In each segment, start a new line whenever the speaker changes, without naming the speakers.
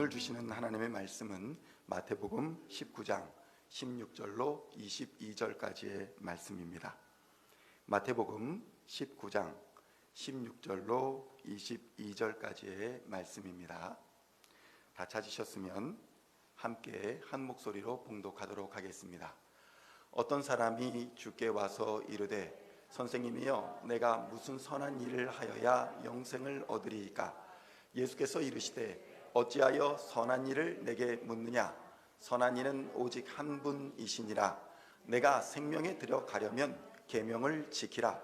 오늘 주시는 하나님의 말씀은 마태복음 19장 16절로 22절까지의 말씀입니다. 마태복음 19장 16절로 22절까지의 말씀입니다. 다 찾으셨으면 함께 한 목소리로 봉독하도록 하겠습니다. 어떤 사람이 주께 와서 이르되 선생님이여 내가 무슨 선한 일을 하여야 영생을 얻으리이까? 예수께서 이르시되 어찌하여 선한 일을 내게 묻느냐? 선한 이는 오직 한 분이시니라. 내가 생명에 들어가려면 계명을 지키라.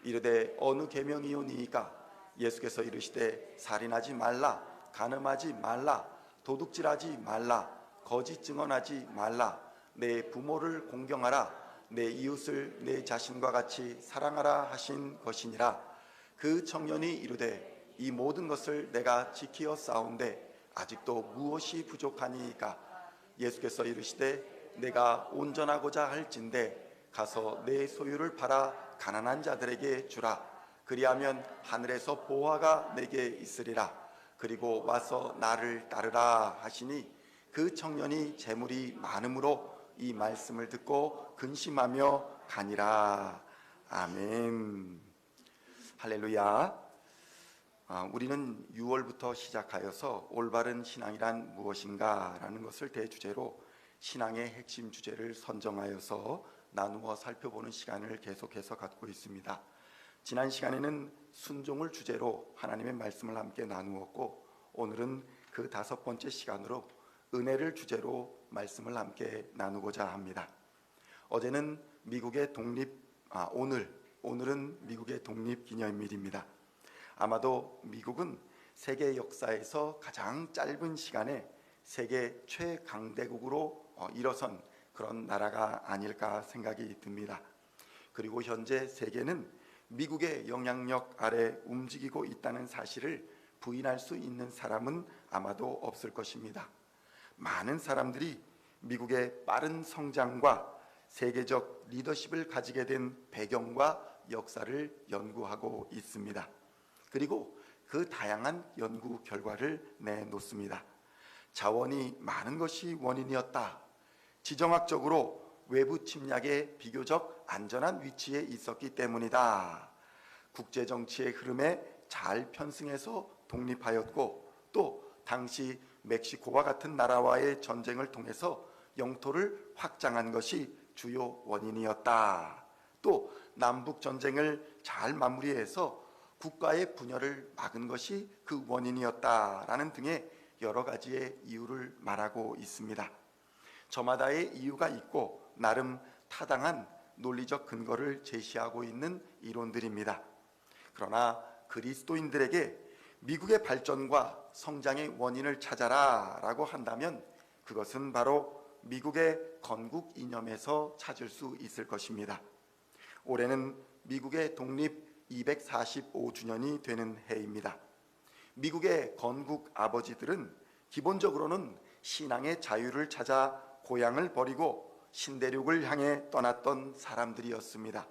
이르되 어느 계명이오니이까? 예수께서 이르시되 살인하지 말라, 간음하지 말라, 도둑질하지 말라, 거짓 증언하지 말라, 내 부모를 공경하라, 내 이웃을 내 자신과 같이 사랑하라 하신 것이니라. 그 청년이 이르되 이 모든 것을 내가 지키어 싸운데 아직도 무엇이 부족하니이까? 예수께서 이르시되 내가 온전하고자 할진대 가서 내 소유를 팔아 가난한 자들에게 주라. 그리하면 하늘에서 보화가 내게 있으리라. 그리고 와서 나를 따르라 하시니 그 청년이 재물이 많음으로 이 말씀을 듣고 근심하며 가니라. 아멘. 할렐루야. 우리는 6월부터 시작하여서 올바른 신앙이란 무엇인가 라는 것을 대주제로 신앙의 핵심 주제를 선정하여서 나누어 살펴보는 시간을 계속해서 갖고 있습니다. 지난 시간에는 순종을 주제로 하나님의 말씀을 함께 나누었고, 오늘은 그 5번째 시간으로 은혜를 주제로 말씀을 함께 나누고자 합니다. 어제는 미국의 오늘은 미국의 독립기념일입니다. 아마도 미국은 세계 역사에서 가장 짧은 시간에 세계 최강대국으로 일어선 그런 나라가 아닐까 생각이 듭니다. 그리고 현재 세계는 미국의 영향력 아래 움직이고 있다는 사실을 부인할 수 있는 사람은 아마도 없을 것입니다. 많은 사람들이 미국의 빠른 성장과 세계적 리더십을 가지게 된 배경과 역사를 연구하고 있습니다. 그리고 그 다양한 연구 결과를 내놓습니다. 자원이 많은 것이 원인이었다. 지정학적으로 외부 침략에 비교적 안전한 위치에 있었기 때문이다. 국제정치의 흐름에 잘 편승해서 독립하였고, 또 당시 멕시코와 같은 나라와의 전쟁을 통해서 영토를 확장한 것이 주요 원인이었다. 또 남북 전쟁을 잘 마무리해서 국가의 분열을 막은 것이 그 원인이었다라는 등의 여러 가지의 이유를 말하고 있습니다. 저마다의 이유가 있고 나름 타당한 논리적 근거를 제시하고 있는 이론들입니다. 그러나 그리스도인들에게 미국의 발전과 성장의 원인을 찾아라 라고 한다면 그것은 바로 미국의 건국 이념에서 찾을 수 있을 것입니다. 올해는 미국의 독립 245주년이 되는 해입니다. 미국의 건국 아버지들은 기본적으로는 신앙의 자유를 찾아 고향을 버리고 신대륙을 향해 떠났던 사람들이었습니다.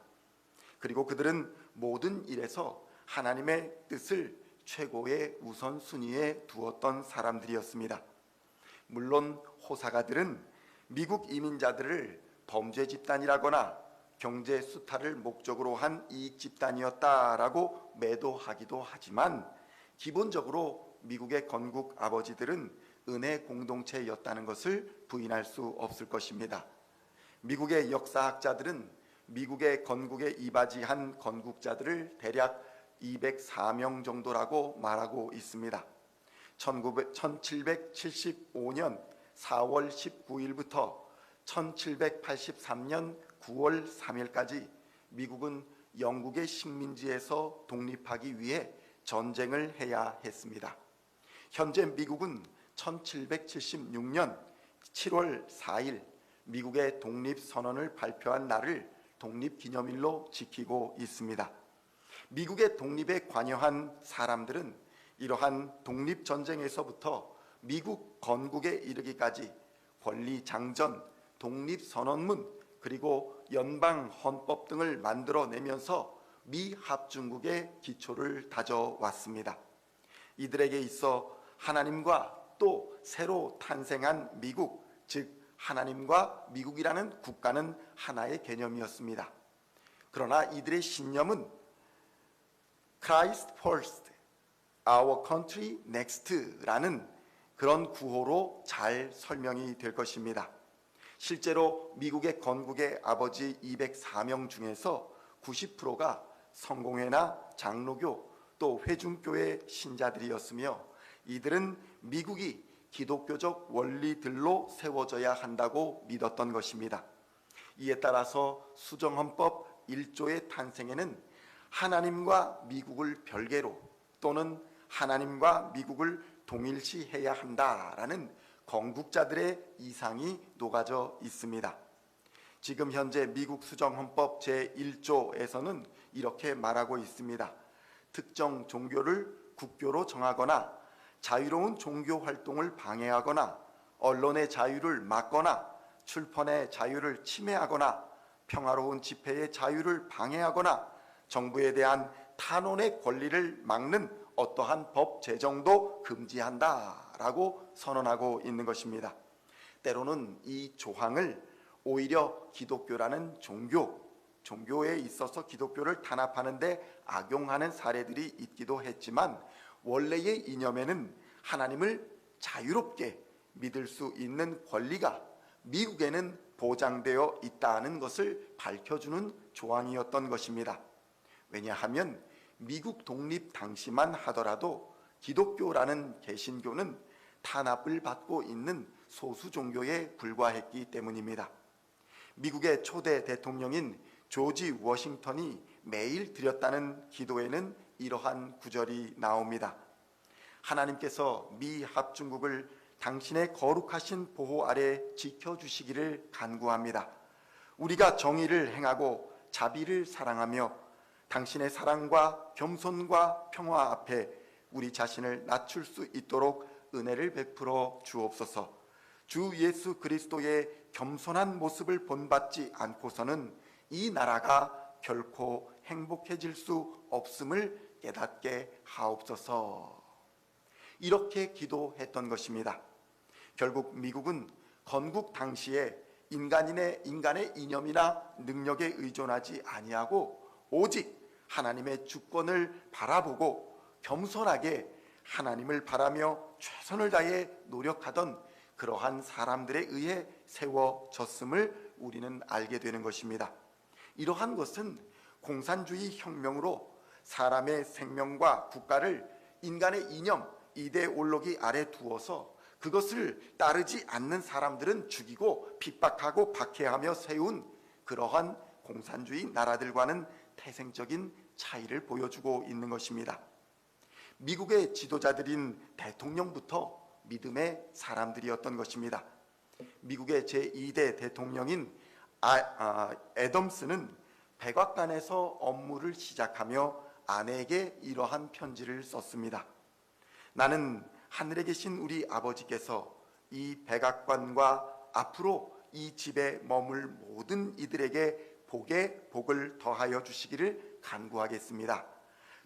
그리고 그들은 모든 일에서 하나님의 뜻을 최고의 우선순위에 두었던 사람들이었습니다. 물론 호사가들은 미국 이민자들을 범죄 집단이라거나 경제 수탈을 목적으로 한 이익 집단이었다라고 매도하기도 하지만 기본적으로 미국의 건국 아버지들은 은혜 공동체였다는 것을 부인할 수 없을 것입니다. 미국의 역사학자들은 미국의 건국에 이바지한 건국자들을 대략 204명 정도라고 말하고 있습니다. 1775년 4월 19일부터 1783년 9월 3일까지 미국은 영국의 식민지에서 독립하기 위해 전쟁을 해야 했습니다. 현재 미국은 1776년 7월 4일 미국의 독립선언을 발표한 날을 독립기념일로 지키고 있습니다. 미국의 독립에 관여한 사람들은 이러한 독립전쟁에서부터 미국 건국에 이르기까지 권리장전, 독립선언문, 그리고 연방헌법 등을 만들어내면서 미합중국의 기초를 다져왔습니다. 이들에게 있어 하나님과 또 새로 탄생한 미국, 즉 하나님과 미국이라는 국가는 하나의 개념이었습니다. 그러나 이들의 신념은 Christ first, our country next라는 그런 구호로 잘 설명이 될 것입니다. 실제로 미국의 건국의 아버지 204명 중에서 90%가 성공회나 장로교 또 회중교의 신자들이었으며 이들은 미국이 기독교적 원리들로 세워져야 한다고 믿었던 것입니다. 이에 따라서 수정헌법 1조의 탄생에는 하나님과 미국을 별개로 또는 하나님과 미국을 동일시해야 한다라는 건국자들의 이상이 녹아져 있습니다. 지금 현재 미국 수정헌법 제1조에서는 이렇게 말하고 있습니다. 특정 종교를 국교로 정하거나 자유로운 종교 활동을 방해하거나 언론의 자유를 막거나 출판의 자유를 침해하거나 평화로운 집회의 자유를 방해하거나 정부에 대한 탄원의 권리를 막는 어떠한 법 제정도 금지한다라고 선언하고 있는 것입니다. 때로는 이 조항을 오히려 기독교라는 종교에 있어서 기독교를 탄압하는 데 악용하는 사례들이 있기도 했지만 원래의 이념에는 하나님을 자유롭게 믿을 수 있는 권리가 미국에는 보장되어 있다는 것을 밝혀주는 조항이었던 것입니다. 왜냐하면 미국 독립 당시만 하더라도 기독교라는 개신교는 탄압을 받고 있는 소수 종교에 불과했기 때문입니다. 미국의 초대 대통령인 조지 워싱턴이 매일 드렸다는 기도에는 이러한 구절이 나옵니다. 하나님께서 미 합중국을 당신의 거룩하신 보호 아래 지켜주시기를 간구합니다. 우리가 정의를 행하고 자비를 사랑하며 당신의 사랑과 겸손과 평화 앞에 우리 자신을 낮출 수 있도록 은혜를 베풀어 주옵소서. 주 예수 그리스도의 겸손한 모습을 본받지 않고서는 이 나라가 결코 행복해질 수 없음을 깨닫게 하옵소서. 이렇게 기도했던 것입니다. 결국 미국은 건국 당시에 인간의 이념이나 능력에 의존하지 아니하고 오직 하나님의 주권을 바라보고 겸손하게 하나님을 바라며 최선을 다해 노력하던 그러한 사람들에 의해 세워졌음을 우리는 알게 되는 것입니다. 이러한 것은 공산주의 혁명으로 사람의 생명과 국가를 인간의 이념, 이데올로기 아래 두어서 그것을 따르지 않는 사람들은 죽이고 핍박하고 박해하며 세운 그러한 공산주의 나라들과는 태생적인 차이를 보여주고 있는 것입니다. 미국의 지도자들인 대통령부터 믿음의 사람들이었던 것입니다. 미국의 제2대 대통령인 애덤스는 백악관에서 업무를 시작하며 아내에게 이러한 편지를 썼습니다. 나는 하늘에 계신 우리 아버지께서 이 백악관과 앞으로 이 집에 머물 모든 이들에게 복을 더하여 주시기를 간구하겠습니다.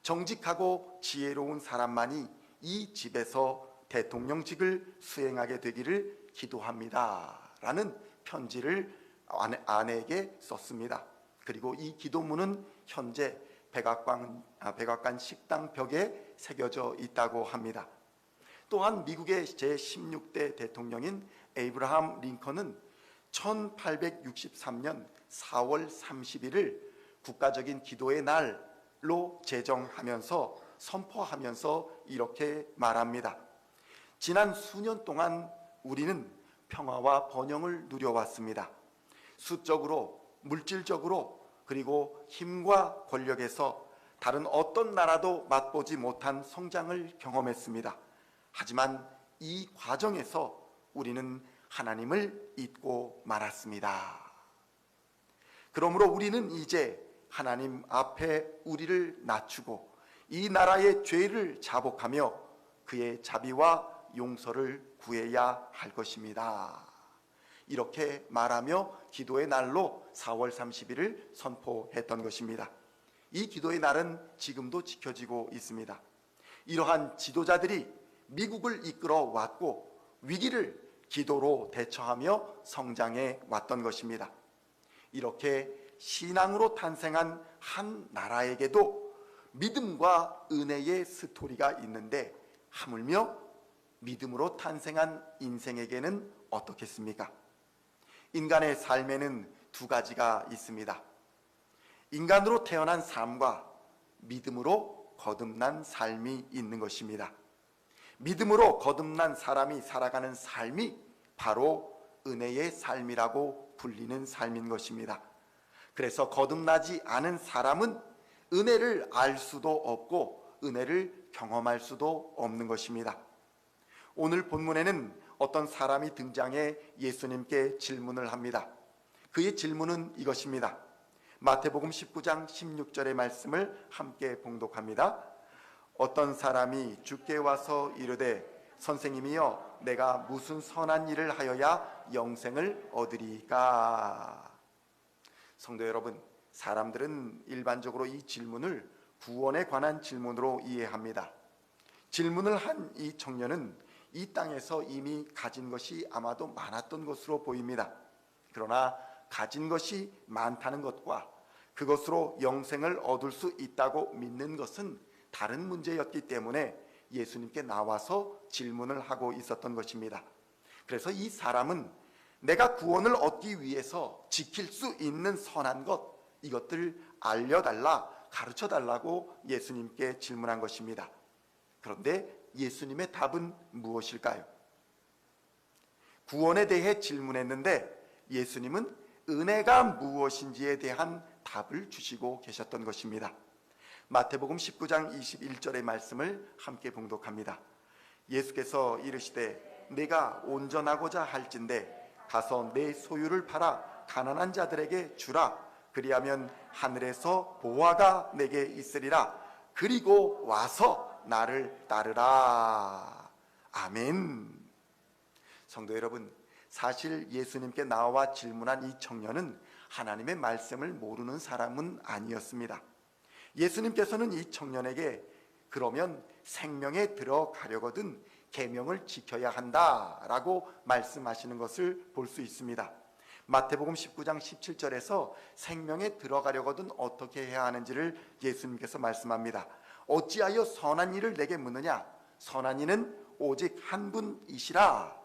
정직하고 지혜로운 사람만이 이 집에서 대통령직을 수행하게 되기를 기도합니다. 라는 편지를 아내에게 썼습니다. 그리고 이 기도문은 현재 백악관 식당 벽에 새겨져 있다고 합니다. 또한 미국의 제16대 대통령인 에이브라함 링컨은 1863년 4월 30일을 국가적인 기도의 날로 제정하면서 선포하면서 이렇게 말합니다. 지난 수년 동안 우리는 평화와 번영을 누려왔습니다. 수적으로, 물질적으로, 그리고 힘과 권력에서 다른 어떤 나라도 맛보지 못한 성장을 경험했습니다. 하지만 이 과정에서 우리는 하나님을 잊고 말았습니다. 그러므로 우리는 이제 하나님 앞에 우리를 낮추고 이 나라의 죄를 자복하며 그의 자비와 용서를 구해야 할 것입니다. 이렇게 말하며 기도의 날로 4월 30일을 선포했던 것입니다. 이 기도의 날은 지금도 지켜지고 있습니다. 이러한 지도자들이 미국을 이끌어 왔고 위기를 기도로 대처하며 성장해 왔던 것입니다. 이렇게 신앙으로 탄생한 한 나라에게도 믿음과 은혜의 스토리가 있는데 하물며 믿음으로 탄생한 인생에게는 어떻겠습니까? 인간의 삶에는 두 가지가 있습니다. 인간으로 태어난 삶과 믿음으로 거듭난 삶이 있는 것입니다. 믿음으로 거듭난 사람이 살아가는 삶이 바로 은혜의 삶이라고 불리는 삶인 것입니다. 그래서 거듭나지 않은 사람은 은혜를 알 수도 없고 은혜를 경험할 수도 없는 것입니다. 오늘 본문에는 어떤 사람이 등장해 예수님께 질문을 합니다. 그의 질문은 이것입니다. 마태복음 19장 16절의 말씀을 함께 봉독합니다. 어떤 사람이 주께 와서 이르되 선생님이여 내가 무슨 선한 일을 하여야 영생을 얻으리까? 성도 여러분, 사람들은 일반적으로 이 질문을 구원에 관한 질문으로 이해합니다. 질문을 한 이 청년은 이 땅에서 이미 가진 것이 아마도 많았던 것으로 보입니다. 그러나 가진 것이 많다는 것과 그것으로 영생을 얻을 수 있다고 믿는 것은 다른 문제였기 때문에 예수님께 나와서 질문을 하고 있었던 것입니다. 그래서 이 사람은 내가 구원을 얻기 위해서 지킬 수 있는 선한 것, 이것들 알려달라, 가르쳐달라고 예수님께 질문한 것입니다. 그런데 예수님의 답은 무엇일까요? 구원에 대해 질문했는데 예수님은 은혜가 무엇인지에 대한 답을 주시고 계셨던 것입니다. 마태복음 19장 21절의 말씀을 함께 봉독합니다. 예수께서 이르시되 내가 온전하고자 할진대 가서 내 소유를 팔아 가난한 자들에게 주라. 그리하면 하늘에서 보화가 내게 있으리라. 그리고 와서 나를 따르라. 아멘. 성도 여러분, 사실 예수님께 나와 질문한 이 청년은 하나님의 말씀을 모르는 사람은 아니었습니다. 예수님께서는 이 청년에게 그러면 생명에 들어가려거든 계명을 지켜야 한다라고 말씀하시는 것을 볼 수 있습니다. 마태복음 19장 17절에서 생명에 들어가려거든 어떻게 해야 하는지를 예수님께서 말씀합니다. 어찌하여 선한 일을 내게 묻느냐? 선한 이는 오직 한 분이시라.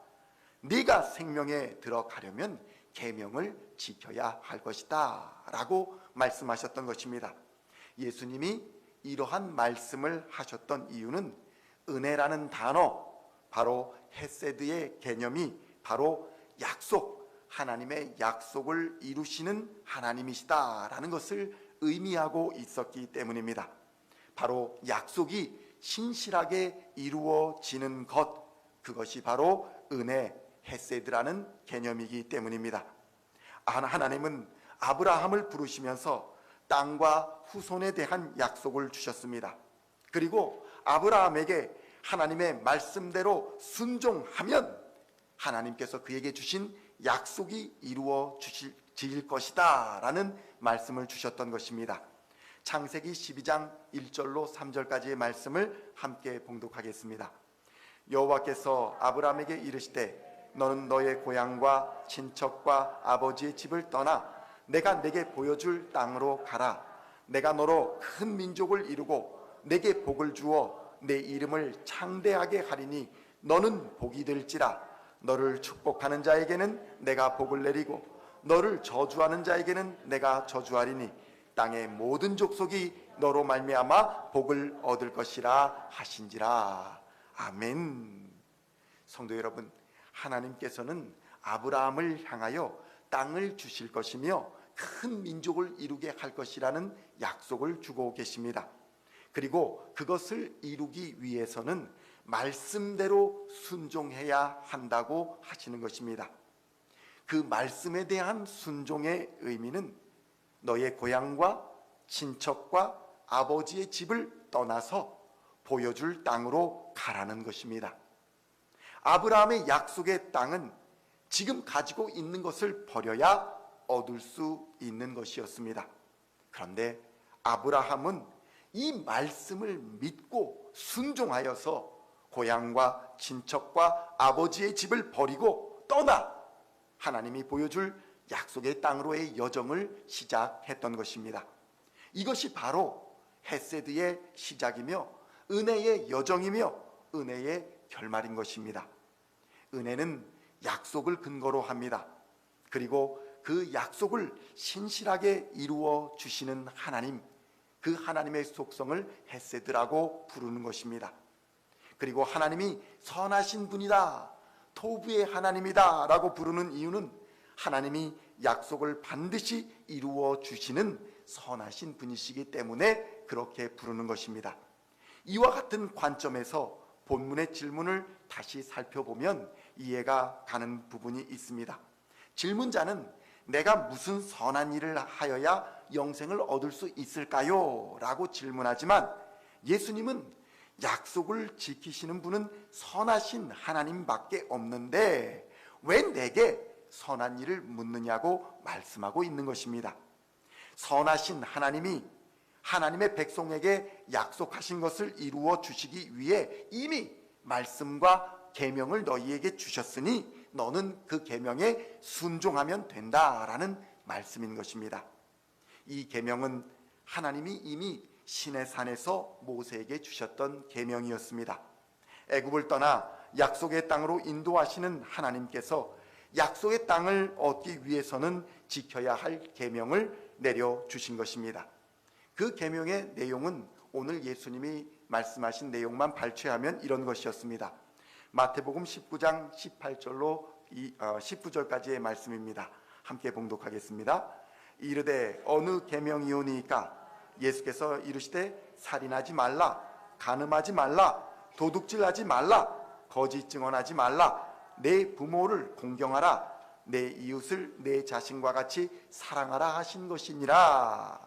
네가 생명에 들어가려면 계명을 지켜야 할 것이다 라고 말씀하셨던 것입니다. 예수님이 이러한 말씀을 하셨던 이유는 은혜라는 단어, 바로 헤세드의 개념이 바로 약속, 하나님의 약속을 이루시는 하나님이시다라는 것을 의미하고 있었기 때문입니다. 바로 약속이 신실하게 이루어지는 것, 그것이 바로 은혜, 헤세드라는 개념이기 때문입니다. 하나님은 아브라함을 부르시면서 땅과 후손에 대한 약속을 주셨습니다. 그리고 아브라함에게 하나님의 말씀대로 순종하면 하나님께서 그에게 주신 약속이 이루어질 것이다 라는 말씀을 주셨던 것입니다. 창세기 12장 1절로 3절까지의 말씀을 함께 봉독하겠습니다. 여호와께서 아브라함에게 이르시되 너는 너의 고향과 친척과 아버지의 집을 떠나 내가 내게 보여줄 땅으로 가라. 내가 너로 큰 민족을 이루고 내게 복을 주어 내 이름을 창대하게 하리니 너는 복이 될지라. 너를 축복하는 자에게는 내가 복을 내리고 너를 저주하는 자에게는 내가 저주하리니 땅의 모든 족속이 너로 말미암아 복을 얻을 것이라 하신지라. 아멘. 성도 여러분, 하나님께서는 아브라함을 향하여 땅을 주실 것이며 큰 민족을 이루게 할 것이라는 약속을 주고 계십니다. 그리고 그것을 이루기 위해서는 말씀대로 순종해야 한다고 하시는 것입니다. 그 말씀에 대한 순종의 의미는 너의 고향과 친척과 아버지의 집을 떠나서 보여줄 땅으로 가라는 것입니다. 아브라함의 약속의 땅은 지금 가지고 있는 것을 버려야 얻을 수 있는 것이었습니다. 그런데 아브라함은 이 말씀을 믿고 순종하여서 고향과 친척과 아버지의 집을 버리고 떠나 하나님이 보여줄 약속의 땅으로의 여정을 시작했던 것입니다. 이것이 바로 헤세드의 시작이며 은혜의 여정이며 은혜의 결말인 것입니다. 은혜는 약속을 근거로 합니다. 그리고 그 약속을 신실하게 이루어 주시는 하나님, 그 하나님의 속성을 헤세드라고 부르는 것입니다. 그리고 하나님이 선하신 분이다, 토부의 하나님이다 라고 부르는 이유는 하나님이 약속을 반드시 이루어 주시는 선하신 분이시기 때문에 그렇게 부르는 것입니다. 이와 같은 관점에서 본문의 질문을 다시 살펴보면 이해가 가는 부분이 있습니다. 질문자는 내가 무슨 선한 일을 하여야 영생을 얻을 수 있을까요? 라고 질문하지만 예수님은 약속을 지키시는 분은 선하신 하나님밖에 없는데 왜 내게 선한 일을 묻느냐고 말씀하고 있는 것입니다. 선하신 하나님이 하나님의 백성에게 약속하신 것을 이루어 주시기 위해 이미 말씀과 계명을 너희에게 주셨으니 너는 그 계명에 순종하면 된다라는 말씀인 것입니다. 이 계명은 하나님이 이미 시내산에서 모세에게 주셨던 계명이었습니다. 애굽을 떠나 약속의 땅으로 인도하시는 하나님께서 약속의 땅을 얻기 위해서는 지켜야 할 계명을 내려주신 것입니다. 그 계명의 내용은 오늘 예수님이 말씀하신 내용만 발췌하면 이런 것이었습니다. 마태복음 19장 18절로 19절까지의 말씀입니다. 함께 봉독하겠습니다. 이르되 어느 계명이오니까 예수께서 이르시되 살인하지 말라, 간음하지 말라, 도둑질하지 말라, 거짓 증언하지 말라, 내 부모를 공경하라, 내 이웃을 내 자신과 같이 사랑하라 하신 것이니라.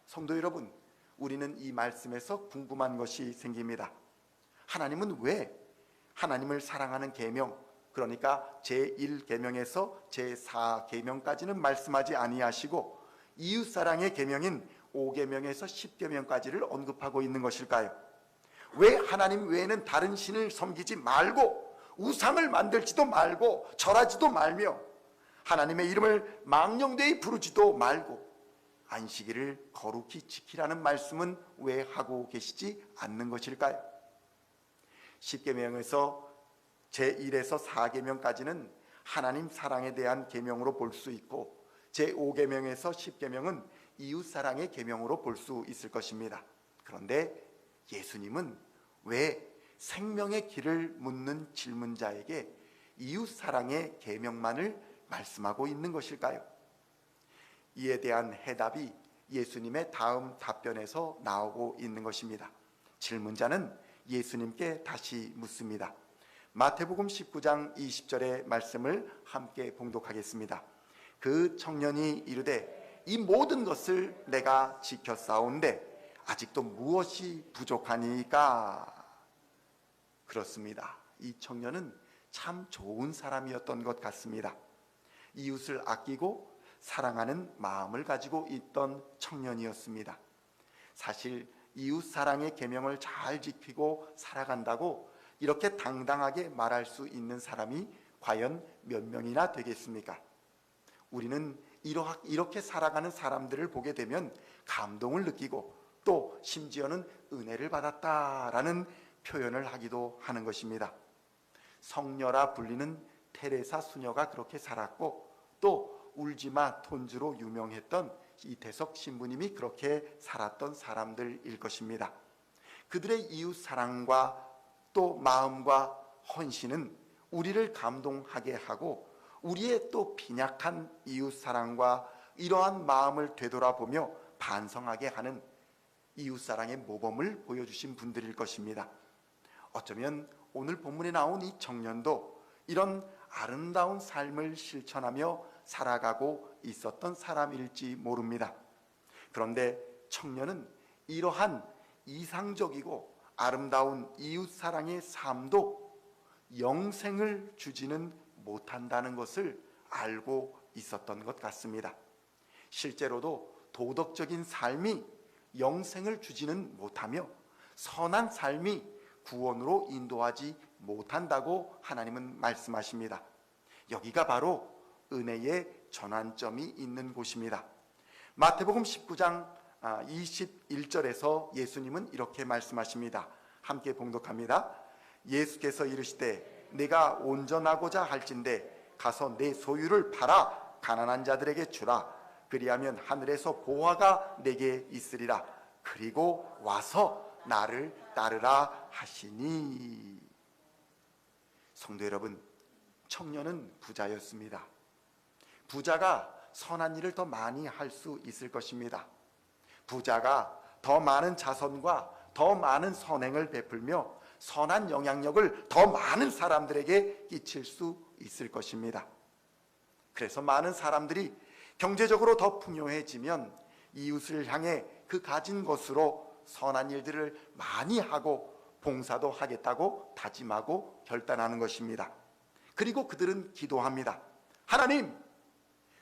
성도 여러분, 우리는 이 말씀에서 궁금한 것이 생깁니다. 하나님은 왜 하나님을 사랑하는 계명, 그러니까 제1계명에서 제4계명까지는 말씀하지 아니하시고 이웃사랑의 계명인 5계명에서 10계명까지를 언급하고 있는 것일까요? 왜 하나님 외에는 다른 신을 섬기지 말고 우상을 만들지도 말고 절하지도 말며 하나님의 이름을 망령되이 부르지도 말고 안식일을 거룩히 지키라는 말씀은 왜 하고 계시지 않는 것일까요? 10계명에서 제1에서 4계명까지는 하나님 사랑에 대한 계명으로 볼 수 있고 제5계명에서 10계명은 이웃사랑의 계명으로 볼 수 있을 것입니다. 그런데 예수님은 왜 생명의 길을 묻는 질문자에게 이웃사랑의 계명만을 말씀하고 있는 것일까요? 이에 대한 해답이 예수님의 다음 답변에서 나오고 있는 것입니다. 질문자는 예수님께 다시 묻습니다. 마태복음 19장 20절의 말씀을 함께 봉독하겠습니다. 그 청년이 이르되 이 모든 것을 내가 지켰사온데 아직도 무엇이 부족하니까? 그렇습니다. 이 청년은 참 좋은 사람이었던 것 같습니다. 이웃을 아끼고 사랑하는 마음을 가지고 있던 청년이었습니다. 사실 이웃 사랑의 계명을 잘 지키고 살아간다고 이렇게 당당하게 말할 수 있는 사람이 과연 몇 명이나 되겠습니까? 우리는 이렇게 살아가는 사람들을 보게 되면 감동을 느끼고 또 심지어는 은혜를 받았다라는 표현을 하기도 하는 것입니다. 성녀라 불리는 테레사 수녀가 그렇게 살았고 또 울지마 톤주로 유명했던 이태석 신부님이 그렇게 살았던 사람들일 것입니다. 그들의 이웃 사랑과 또 마음과 헌신은 우리를 감동하게 하고 우리의 또 빈약한 이웃 사랑과 이러한 마음을 되돌아보며 반성하게 하는 이웃 사랑의 모범을 보여주신 분들일 것입니다. 어쩌면 오늘 본문에 나온 이 청년도 이런 아름다운 삶을 실천하며 살아가고 있었던 사람일지 모릅니다. 그런데 청년은 이러한 이상적이고 아름다운 이웃사랑의 삶도 영생을 주지는 못한다는 것을 알고 있었던 것 같습니다. 실제로도 도덕적인 삶이 영생을 주지는 못하며 선한 삶이 구원으로 인도하지 못한다고 하나님은 말씀하십니다. 여기가 바로 은혜의 전환점이 있는 곳입니다. 마태복음 19장 21절에서 예수님은 이렇게 말씀하십니다. 함께 봉독합니다. 예수께서 이르시되 내가 온전하고자 할진대 가서 내 소유를 팔아 가난한 자들에게 주라. 그리하면 하늘에서 보화가 내게 있으리라. 그리고 와서 나를 따르라 하시니. 성도 여러분, 청년은 부자였습니다. 부자가 선한 일을 더 많이 할 수 있을 것입니다. 부자가 더 많은 자선과 더 많은 선행을 베풀며 선한 영향력을 더 많은 사람들에게 끼칠 수 있을 것입니다. 그래서 많은 사람들이 경제적으로 더 풍요해지면 이웃을 향해 그 가진 것으로 선한 일들을 많이 하고 봉사도 하겠다고 다짐하고 결단하는 것입니다. 그리고 그들은 기도합니다. 하나님,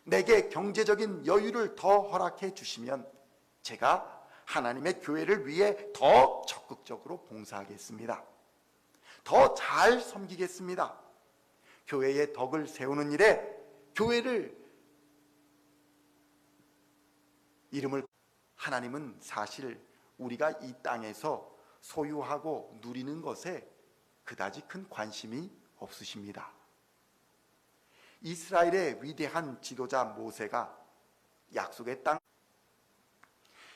내게 경제적인 여유를 더 허락해 주시면 제가 하나님의 교회를 위해 더 적극적으로 봉사하겠습니다. 더 잘 섬기겠습니다. 교회의 덕을 세우는 일에 교회를 이름을 하나님은 사실 우리가 이 땅에서 소유하고 누리는 것에 그다지 큰 관심이 없으십니다. 이스라엘의 위대한 지도자 모세가 약속의 땅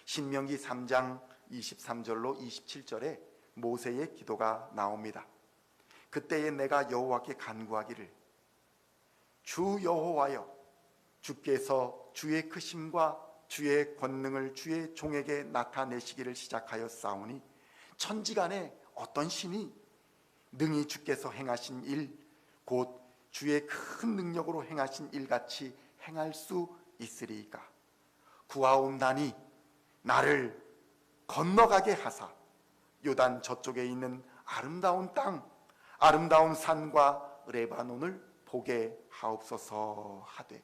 신명기 3장 23절로 27절에 모세의 기도가 나옵니다. 그때에 내가 여호와께 간구하기를 주 여호와여, 주께서 주의 크심과 주의 권능을 주의 종에게 나타내시기를 시작하였사오니 천지간에 어떤 신이 능히 주께서 행하신 일 곧 주의 큰 능력으로 행하신 일같이 행할 수 있으리이까. 구하옵나니 나를 건너가게 하사 요단 저쪽에 있는 아름다운 땅, 아름다운 산과 레바논을 보게 하옵소서 하되,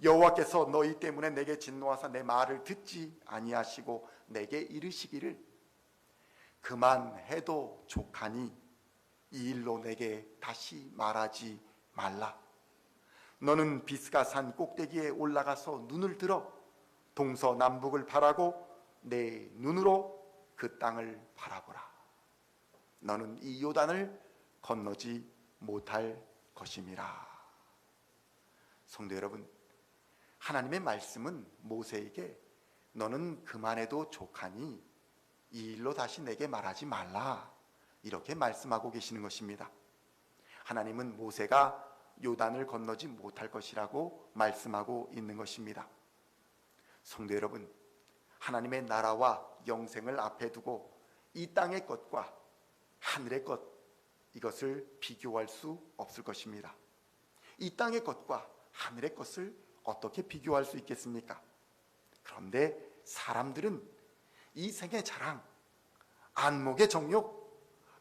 여호와께서 너희 때문에 내게 진노하사 내 말을 듣지 아니하시고 내게 이르시기를 그만해도 족하니 이 일로 내게 다시 말하지 말라. 너는 비스가 산 꼭대기에 올라가서 눈을 들어 동서남북을 바라고 내 눈으로 그 땅을 바라보라. 너는 이 요단을 건너지 못할 것임이라. 성도 여러분, 하나님의 말씀은 모세에게 너는 그만해도 족하니 이 일로 다시 내게 말하지 말라, 이렇게 말씀하고 계시는 것입니다. 하나님은 모세가 요단을 건너지 못할 것이라고 말씀하고 있는 것입니다. 성도 여러분, 하나님의 나라와 영생을 앞에 두고 이 땅의 것과 하늘의 것, 이것을 비교할 수 없을 것입니다. 이 땅의 것과 하늘의 것을 어떻게 비교할 수 있겠습니까? 그런데 사람들은 이 생의 자랑, 안목의 정욕,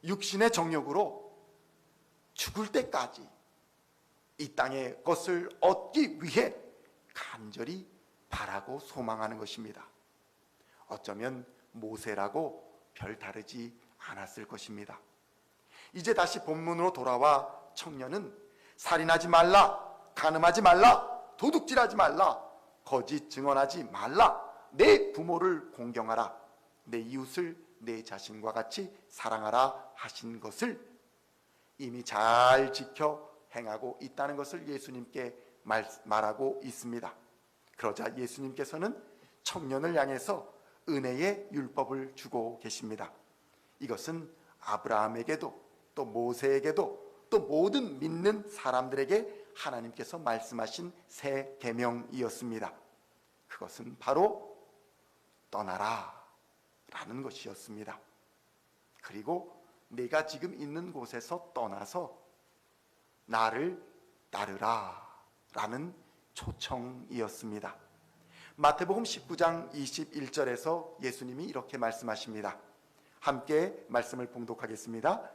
육신의 정욕으로 죽을 때까지 이 땅의 것을 얻기 위해 간절히 바라고 소망하는 것입니다. 어쩌면 모세라고 별 다르지 않았을 것입니다. 이제 다시 본문으로 돌아와 청년은 살인하지 말라, 간음하지 말라, 도둑질하지 말라, 거짓 증언하지 말라, 내 부모를 공경하라, 내 이웃을 내 자신과 같이 사랑하라 하신 것을 이미 잘 지켜 행하고 있다는 것을 예수님께 말하고 있습니다. 그러자 예수님께서는 청년을 향해서 은혜의 율법을 주고 계십니다. 이것은 아브라함에게도 또 모세에게도 또 모든 믿는 사람들에게 하나님께서 말씀하신 새 계명이었습니다. 그것은 바로 떠나라 라는 것이었습니다. 그리고 내가 지금 있는 곳에서 떠나서 나를 따르라 라는 초청이었습니다. 마태복음 19장 21절에서 예수님이 이렇게 말씀하십니다. 함께 말씀을 봉독하겠습니다.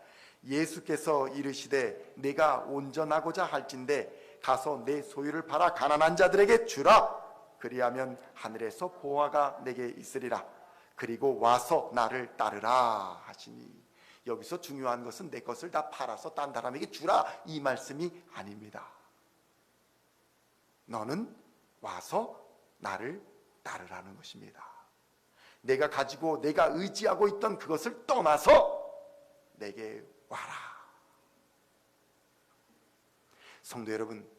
예수께서 이르시되 내가 온전하고자 할진대 가서 내 소유를 팔아 가난한 자들에게 주라. 그리하면 하늘에서 보화가 내게 있으리라. 그리고 와서 나를 따르라 하시니, 여기서 중요한 것은 내 것을 다 팔아서 딴 사람에게 주라 이 말씀이 아닙니다. 너는 와서 나를 따르라는 것입니다. 내가 가지고 내가 의지하고 있던 그것을 떠나서 내게 와라. 성도 여러분,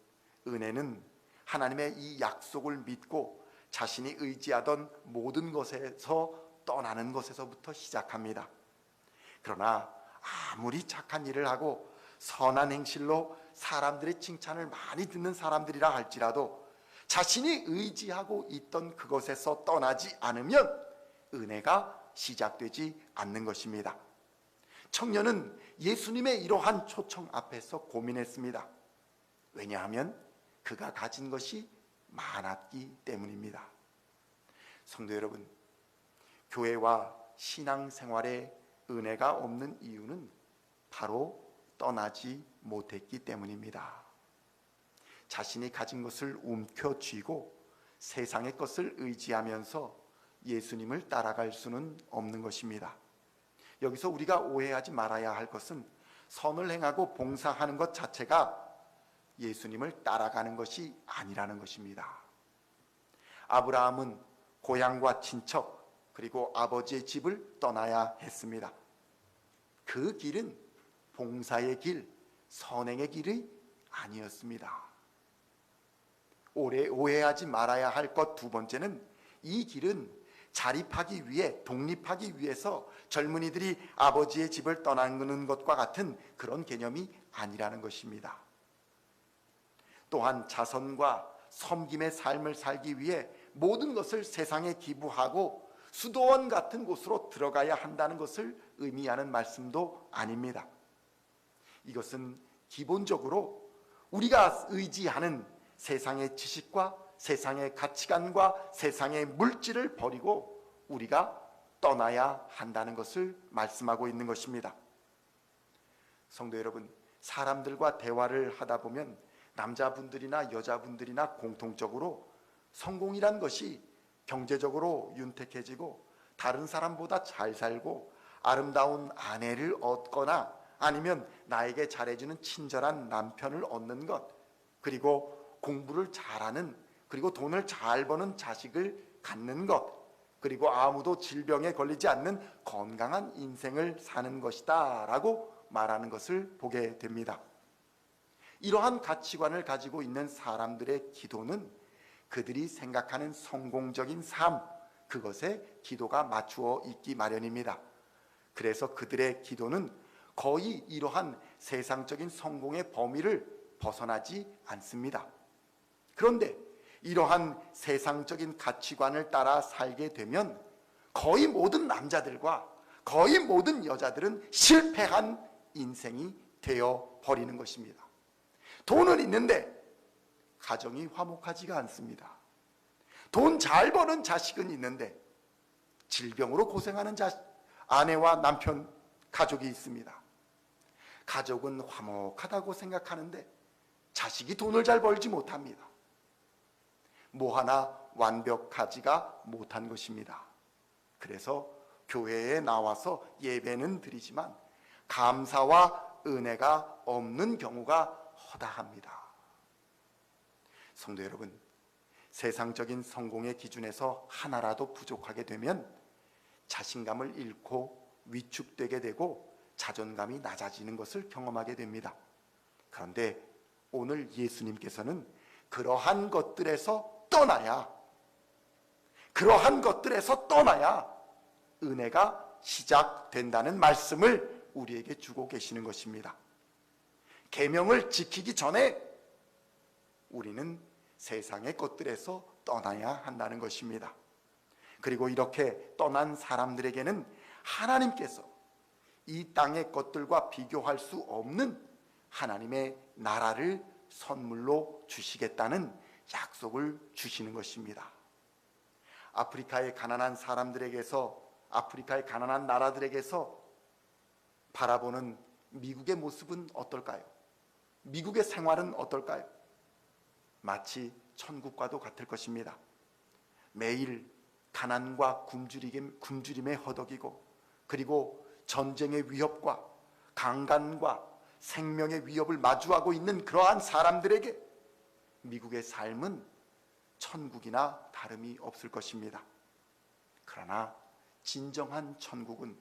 은혜는 하나님의 이 약속을 믿고 자신이 의지하던 모든 것에서 떠나는 것에서부터 시작합니다. 그러나 아무리 착한 일을 하고 선한 행실로 사람들의 칭찬을 많이 듣는 사람들이라 할지라도 자신이 의지하고 있던 그것에서 떠나지 않으면 은혜가 시작되지 않는 것입니다. 청년은 예수님의 이러한 초청 앞에서 고민했습니다. 왜냐하면 그가 가진 것이 많았기 때문입니다. 성도 여러분, 교회와 신앙생활에 은혜가 없는 이유는 바로 떠나지 못했기 때문입니다. 자신이 가진 것을 움켜쥐고 세상의 것을 의지하면서 예수님을 따라갈 수는 없는 것입니다. 여기서 우리가 오해하지 말아야 할 것은 선을 행하고 봉사하는 것 자체가 예수님을 따라가는 것이 아니라는 것입니다. 아브라함은 고향과 친척 그리고 아버지의 집을 떠나야 했습니다. 그 길은 봉사의 길, 선행의 길이 아니었습니다. 오해하지 말아야 할 것 두 번째는, 이 길은 자립하기 위해, 독립하기 위해서 젊은이들이 아버지의 집을 떠나는 것과 같은 그런 개념이 아니라는 것입니다. 또한 자선과 섬김의 삶을 살기 위해 모든 것을 세상에 기부하고 수도원 같은 곳으로 들어가야 한다는 것을 의미하는 말씀도 아닙니다. 이것은 기본적으로 우리가 의지하는 세상의 지식과 세상의 가치관과 세상의 물질을 버리고 우리가 떠나야 한다는 것을 말씀하고 있는 것입니다. 성도 여러분, 사람들과 대화를 하다 보면 남자분들이나 여자분들이나 공통적으로 성공이란 것이 경제적으로 윤택해지고 다른 사람보다 잘 살고 아름다운 아내를 얻거나 아니면 나에게 잘해주는 친절한 남편을 얻는 것, 그리고 공부를 잘하는, 그리고 돈을 잘 버는 자식을 갖는 것, 그리고 아무도 질병에 걸리지 않는 건강한 인생을 사는 것이다 라고 말하는 것을 보게 됩니다. 이러한 가치관을 가지고 있는 사람들의 기도는 그들이 생각하는 성공적인 삶, 그것에 기도가 맞추어 있기 마련입니다. 그래서 그들의 기도는 거의 이러한 세상적인 성공의 범위를 벗어나지 않습니다. 그런데 이러한 세상적인 가치관을 따라 살게 되면 거의 모든 남자들과 거의 모든 여자들은 실패한 인생이 되어 버리는 것입니다. 돈은 있는데 가정이 화목하지가 않습니다. 돈 잘 버는 자식은 있는데 질병으로 고생하는 아내와 남편, 가족이 있습니다. 가족은 화목하다고 생각하는데 자식이 돈을 잘 벌지 못합니다. 뭐 하나 완벽하지가 못한 것입니다. 그래서 교회에 나와서 예배는 드리지만 감사와 은혜가 없는 경우가 허다합니다. 성도 여러분, 세상적인 성공의 기준에서 하나라도 부족하게 되면 자신감을 잃고 위축되게 되고 자존감이 낮아지는 것을 경험하게 됩니다. 그런데 오늘 예수님께서는 그러한 것들에서 떠나야 은혜가 시작된다는 말씀을 우리에게 주고 계시는 것입니다. 계명을 지키기 전에 우리는 세상의 것들에서 떠나야 한다는 것입니다. 그리고 이렇게 떠난 사람들에게는 하나님께서 이 땅의 것들과 비교할 수 없는 하나님의 나라를 선물로 주시겠다는 약속을 주시는 것입니다. 아프리카의 가난한 사람들에게서, 아프리카의 가난한 나라들에게서 바라보는 미국의 모습은 어떨까요? 미국의 생활은 어떨까요? 마치 천국과도 같을 것입니다. 매일 가난과 굶주림에 허덕이고, 그리고 전쟁의 위협과 강간과 생명의 위협을 마주하고 있는 그러한 사람들에게 미국의 삶은 천국이나 다름이 없을 것입니다. 그러나 진정한 천국은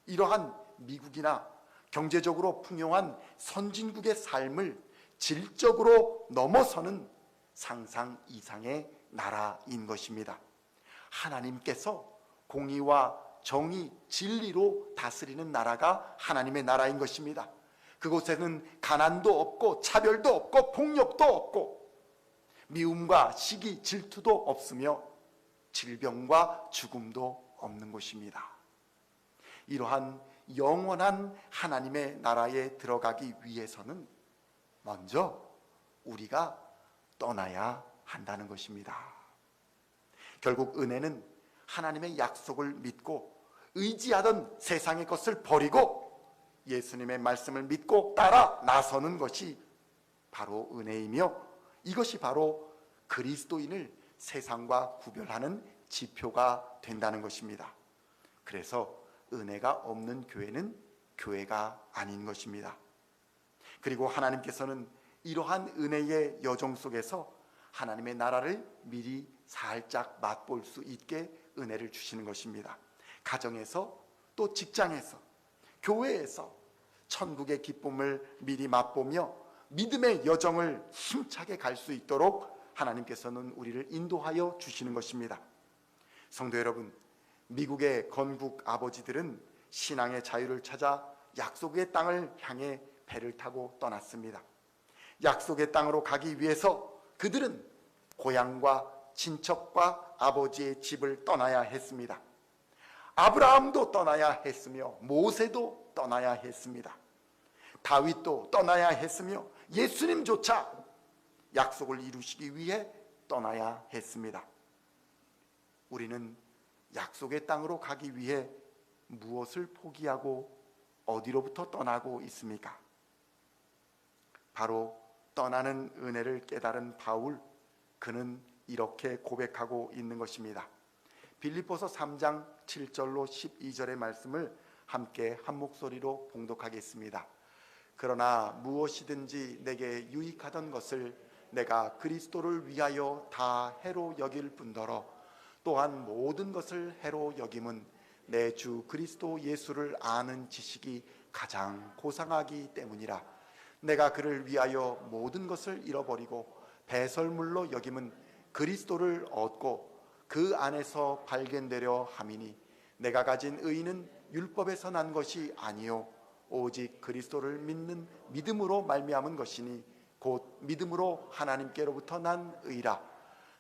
이러한 미국이나 경제적으로 풍요한 선진국의 삶을 질적으로 넘어서는 상상 이상의 나라인 것입니다. 하나님께서 공의와 정의, 진리로 다스리는 나라가 하나님의 나라인 것입니다. 그곳에는 가난도 없고 차별도 없고 폭력도 없고 미움과 시기, 질투도 없으며 질병과 죽음도 없는 곳입니다. 이러한 영원한 하나님의 나라에 들어가기 위해서는 먼저 우리가 떠나야 한다는 것입니다. 결국 은혜는 하나님의 약속을 믿고 의지하던 세상의 것을 버리고 예수님의 말씀을 믿고 따라 나서는 것이 바로 은혜이며, 이것이 바로 그리스도인을 세상과 구별하는 지표가 된다는 것입니다. 그래서 은혜가 없는 교회는 교회가 아닌 것입니다. 그리고 하나님께서는 이러한 은혜의 여정 속에서 하나님의 나라를 미리 살짝 맛볼 수 있게 은혜를 주시는 것입니다. 가정에서, 또 직장에서, 교회에서 천국의 기쁨을 미리 맛보며 믿음의 여정을 힘차게 갈 수 있도록 하나님께서는 우리를 인도하여 주시는 것입니다. 성도 여러분, 미국의 건국 아버지들은 신앙의 자유를 찾아 약속의 땅을 향해 배를 타고 떠났습니다. 약속의 땅으로 가기 위해서 그들은 고향과 친척과 아버지의 집을 떠나야 했습니다. 아브라함도 떠나야 했으며 모세도 떠나야 했습니다. 다윗도 떠나야 했으며 예수님조차 약속을 이루시기 위해 떠나야 했습니다. 우리는 약속의 땅으로 가기 위해 무엇을 포기하고 어디로부터 떠나고 있습니까? 바로 떠나는 은혜를 깨달은 바울, 그는 이렇게 고백하고 있는 것입니다. 빌립보서 3장 7절로 12절의 말씀을 함께 한 목소리로 봉독하겠습니다. 그러나 무엇이든지 내게 유익하던 것을 내가 그리스도를 위하여 다 해로 여길 뿐더러 또한 모든 것을 해로 여김은 내 주 그리스도 예수를 아는 지식이 가장 고상하기 때문이라. 내가 그를 위하여 모든 것을 잃어버리고 배설물로 여김은 그리스도를 얻고 그 안에서 발견되려 함이니 내가 가진 의는 율법에서 난 것이 아니요 오직 그리스도를 믿는 믿음으로 말미암은 것이니 곧 믿음으로 하나님께로부터 난 의라.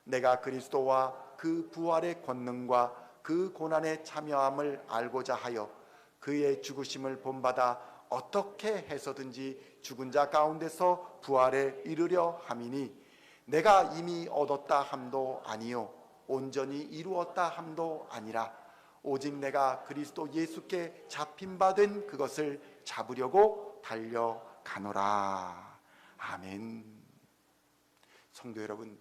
내가 그리스도와 그 부활의 권능과 그 고난의 참여함을 알고자 하여 그의 죽으심을 본받아 어떻게 해서든지 죽은 자 가운데서 부활에 이르려 함이니 내가 이미 얻었다 함도 아니요 온전히 이루었다 함도 아니라 오직 내가 그리스도 예수께 잡힌 바 된 그것을 잡으려고 달려가노라. 아멘. 성도 여러분,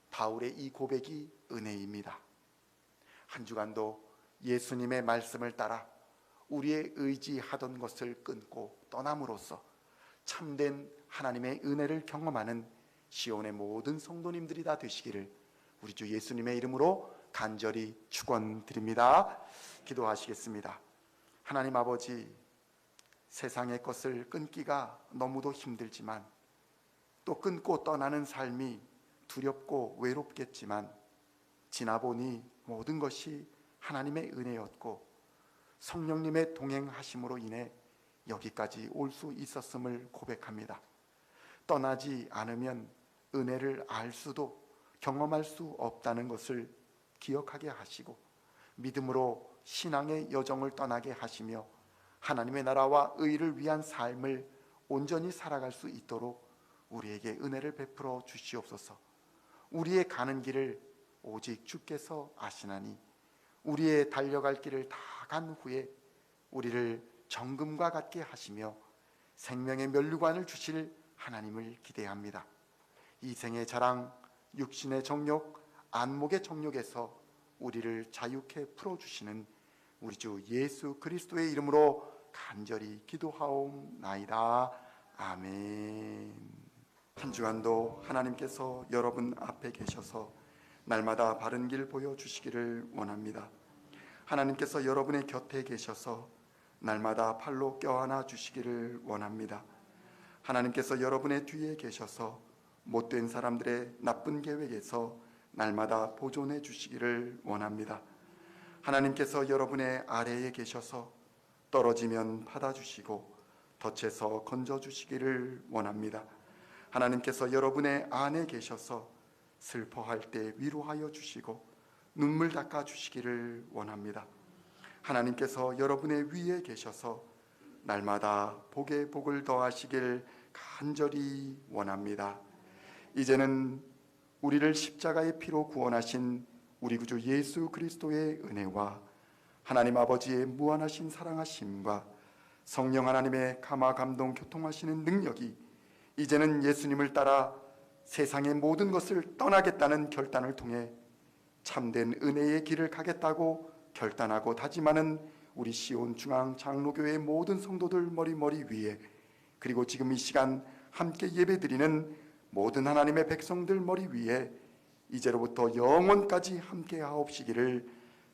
바울의 이 고백이 은혜입니다. 한 주간도 예수님의 말씀을 따라 우리의 의지하던 것을 끊고 떠남으로써 참된 하나님의 은혜를 경험하는 시온의 모든 성도님들이 다 되시기를 우리 주 예수님의 이름으로 간절히 축원드립니다. 기도하시겠습니다. 하나님 아버지, 세상의 것을 끊기가 너무도 힘들지만 또 끊고 떠나는 삶이 두렵고 외롭겠지만 지나보니 모든 것이 하나님의 은혜였고 성령님의 동행하심으로 인해 여기까지 올 수 있었음을 고백합니다. 떠나지 않으면 은혜를 알 수도 경험할 수 없다는 것을 기억하게 하시고 믿음으로 신앙의 여정을 떠나게 하시며 하나님의 나라와 의를 위한 삶을 온전히 살아갈 수 있도록 우리에게 은혜를 베풀어 주시옵소서. 우리의 가는 길을 오직 주께서 아시나니 우리의 달려갈 길을 다 간 후에 우리를 정금과 같게 하시며 생명의 면류관을 주실 하나님을 기대합니다. 이 생의 자랑, 육신의 정욕, 안목의 정욕에서 우리를 자유케 풀어주시는 우리 주 예수 그리스도의 이름으로 간절히 기도하옵나이다. 아멘. 한 주간도 하나님께서 여러분 앞에 계셔서 날마다 바른 길 보여주시기를 원합니다. 하나님께서 여러분의 곁에 계셔서 날마다 팔로 껴안아 주시기를 원합니다. 하나님께서 여러분의 뒤에 계셔서 못된 사람들의 나쁜 계획에서 날마다 보존해 주시기를 원합니다. 하나님께서 여러분의 아래에 계셔서 떨어지면 받아주시고 덫에서 건져주시기를 원합니다. 하나님께서 여러분의 안에 계셔서 슬퍼할 때 위로하여 주시고 눈물 닦아 주시기를 원합니다. 하나님께서 여러분의 위에 계셔서 날마다 복에 복을 더하시길 간절히 원합니다. 이제는 우리를 십자가의 피로 구원하신 우리 구주 예수 그리스도의 은혜와 하나님 아버지의 무한하신 사랑하심과 성령 하나님의 감화 감동 교통하시는 능력이 이제는 예수님을 따라 세상의 모든 것을 떠나겠다는 결단을 통해 참된 은혜의 길을 가겠다고 결단하고 다짐하는 우리 시온 중앙 장로교회 모든 성도들 머리 위에, 그리고 지금 이 시간 함께 예배드리는 모든 하나님의 백성들 머리 위에 이제로부터 영원까지 함께 하옵시기를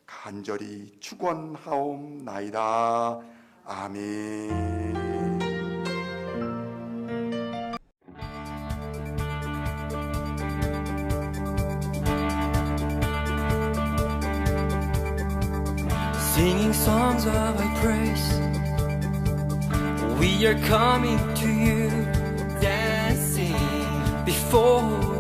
간절히 축원하옵나이다. 아멘.
Singing songs of thy praise, we are coming to you, dancing before